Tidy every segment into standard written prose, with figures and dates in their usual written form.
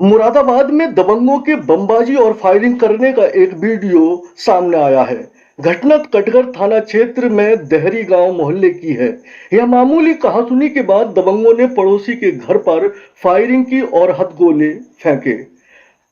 मुरादाबाद में दबंगों के बमबाजी और फायरिंग करने का एक वीडियो सामने आया है। घटना कटघर थाना क्षेत्र में देहरी गांव मोहल्ले की है। यह मामूली कहासुनी के बाद दबंगों ने पड़ोसी के घर पर फायरिंग की और हथगोले फेंके।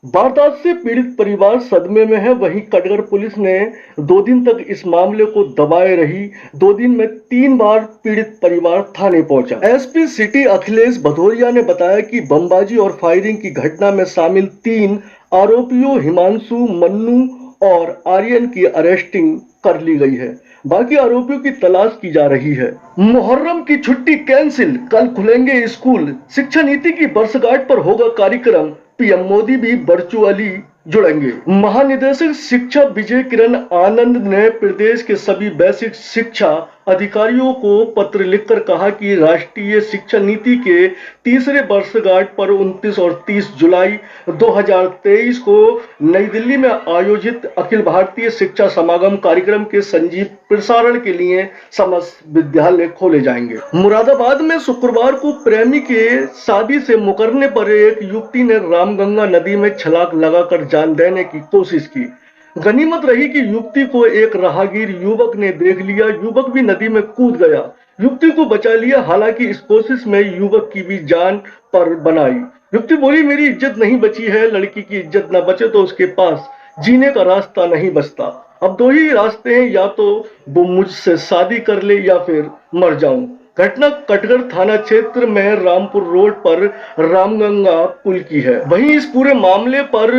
वारदात से पीड़ित परिवार सदमे में है। वहीं कटघर पुलिस ने 2 दिन तक इस मामले को दबाए रही। 2 दिन में 3 बार पीड़ित परिवार थाने पहुंचा। एसपी सिटी अखिलेश भदौरिया ने बताया कि बमबाजी और फायरिंग की घटना में शामिल 3 आरोपियों हिमांशु, मन्नू और आर्यन की अरेस्टिंग कर ली गई है। बाकी आरोपियों की तलाश की जा रही है। मुहर्रम की छुट्टी कैंसिल, कल खुलेंगे स्कूल। शिक्षा नीति की वर्षगांठ पर होगा कार्यक्रम। पीएम मोदी भी वर्चुअली जुड़ेंगे। महानिदेशक शिक्षा विजय किरण आनंद ने प्रदेश के सभी बेसिक शिक्षा अधिकारियों को पत्र लिखकर कहा कि राष्ट्रीय शिक्षा नीति के तीसरे वर्षगांठ पर 29 और 30 जुलाई 2023 को नई दिल्ली में आयोजित अखिल भारतीय शिक्षा समागम कार्यक्रम के संजीव प्रसारण के लिए समस्त विद्यालय खोले जाएंगे। मुरादाबाद में शुक्रवार को प्रेमी के शादी से मुकरने पर एक युवती ने रामगंगा नदी में छलांग लगाकर जान देने की कोशिश की। गनीमत रही कि युवती को एक राहगीर युवक ने देख लिया। युवक भी नदी में कूद गया, युवती को बचा लिया। हालांकि इस कोशिश में युवक की भी जान पर बनाई। युवती बोली, मेरी इज्जत नहीं बची है। लड़की की इज्जत न बचे तो उसके पास जीने का रास्ता नहीं बचता। अब 2 ही रास्ते हैं, या तो वो मुझसे शादी कर ले या फिर मर जाऊं। घटना कटघर थाना क्षेत्र में रामपुर रोड पर रामगंगा पुल की है। वहीं इस पूरे मामले पर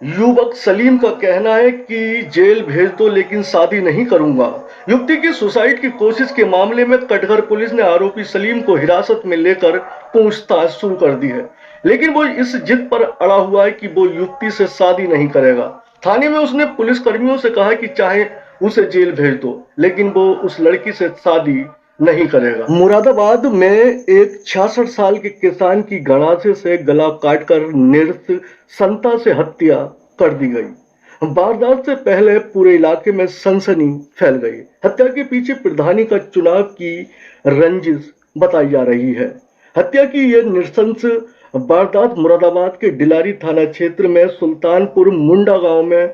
युवक सलीम का कहना है कि जेल भेज दो लेकिन शादी नहीं करूंगा। युवती की सुसाइड की कोशिश के मामले में कटघर पुलिस ने आरोपी सलीम को हिरासत में लेकर पूछताछ शुरू कर दी है, लेकिन वो इस जिद पर अड़ा हुआ है कि वो युवती से शादी नहीं करेगा। थाने में उसने पुलिस कर्मियों से कहा कि चाहे उसे जेल भेज दो लेकिन वो उस लड़की से शादी नहीं करेगा। मुरादाबाद में एक 66 साल के किसान की गणासे से गला काटकर नृशंसता से हत्या कर दी गई। वारदात से पहले पूरे इलाके में सनसनी फैल गई। हत्या के पीछे प्रधानी का चुनाव की रंजिश बताई जा रही है। हत्या की यह नृशंस वारदात मुरादाबाद के डिलारी थाना क्षेत्र में सुल्तानपुर मुंडा गांव में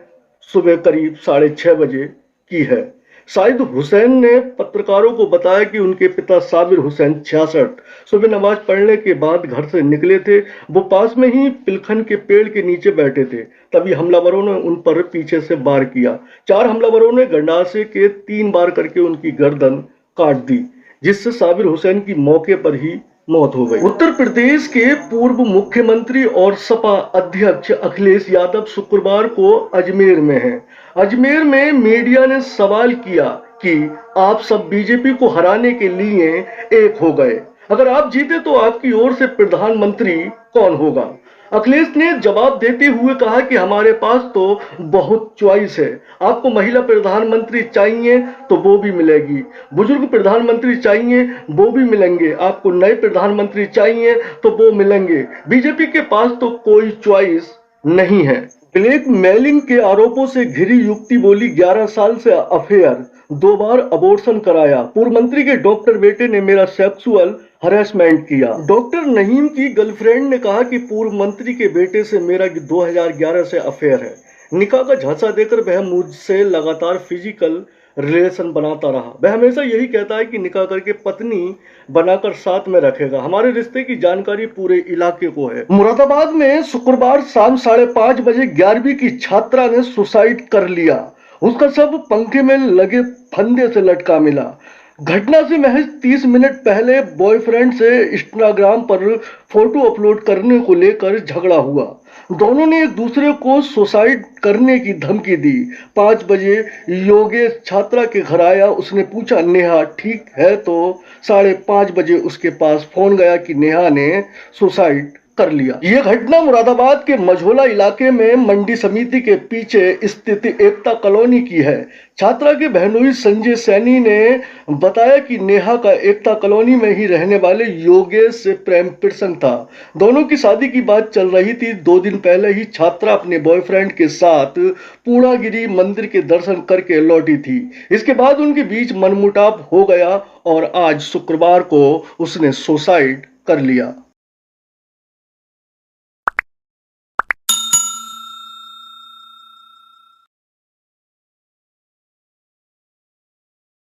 सुबह करीब 6:30 बजे की है। शाहिद हुसैन ने पत्रकारों को बताया कि उनके पिता साबिर हुसैन 66 सुबह नमाज पढ़ने के बाद घर से निकले थे। वो पास में ही पिलखन के पेड़ के नीचे बैठे थे, तभी हमलावरों ने उन पर पीछे से वार किया। 4 हमलावरों ने गंडासे के 3 बार करके उनकी गर्दन काट दी, जिससे साबिर हुसैन की मौके पर ही मौत हो गई। उत्तर प्रदेश के पूर्व मुख्यमंत्री और सपा अध्यक्ष अखिलेश यादव शुक्रवार को अजमेर में हैं। अजमेर में मीडिया ने सवाल किया कि आप सब बीजेपी को हराने के लिए एक हो गए, अगर आप जीते तो आपकी ओर से प्रधानमंत्री कौन होगा। अखिलेश ने जवाब देते हुए कहा कि हमारे पास तो बहुत चॉइस है। आपको महिला प्रधानमंत्री चाहिए तो वो भी मिलेगी, बुजुर्ग प्रधानमंत्री चाहिए वो भी मिलेंगे, आपको नए प्रधानमंत्री चाहिए तो वो मिलेंगे। बीजेपी के पास तो कोई चॉइस नहीं है। ब्लैक मेलिंग के आरोपों से घिरी युवती बोली, 11 साल से अफेयर, 2 बार अबॉर्शन कराया। पूर्व मंत्री के डॉक्टर बेटे ने मेरा सेक्सुअल हरेसमेंट किया। डॉक्टर नहीम की गर्लफ्रेंड ने कहा कि पूर्व मंत्री के बेटे से मेरा 2011 से अफेयर है। निकाह का झांसा देकर वह मुझसे लगातार फिजिकल रिलेशन बनाता रहा। वह हमेशा यही कहता है कि निकाह करके पत्नी बनाकर साथ में रखेगा। हमारे रिश्ते की जानकारी पूरे इलाके को है। मुरादाबाद में शुक्रवार शाम 5:30 बजे 11वीं की छात्रा ने सुसाइड कर लिया। उसका शव पंखे में लगे फंदे से लटका मिला। घटना से महज 30 मिनट पहले बॉयफ्रेंड से इंस्टाग्राम पर फोटो अपलोड करने को लेकर झगड़ा हुआ। दोनों ने एक दूसरे को सुसाइड करने की धमकी दी। 5 बजे योगेश छात्रा के घर आया। उसने पूछा, नेहा ठीक है? तो 5:30 बजे उसके पास फोन गया कि नेहा ने सुसाइड कर लिया। यह घटना मुरादाबाद के मझोला इलाके में मंडी समिति के पीछे स्थित एकता कॉलोनी की है। छात्रा के बहनोई संजय सैनी ने बताया कि नेहा का एकता कॉलोनी में ही रहने वाले योगेश से प्रेम प्रसंग था। दोनों की शादी की बात चल रही थी। 2 दिन पहले ही छात्रा अपने बॉयफ्रेंड के साथ पूर्णागिरी मंदिर के दर्शन करके लौटी थी। इसके बाद उनके बीच मनमुटाव हो गया और आज शुक्रवार को उसने सुसाइड कर लिया।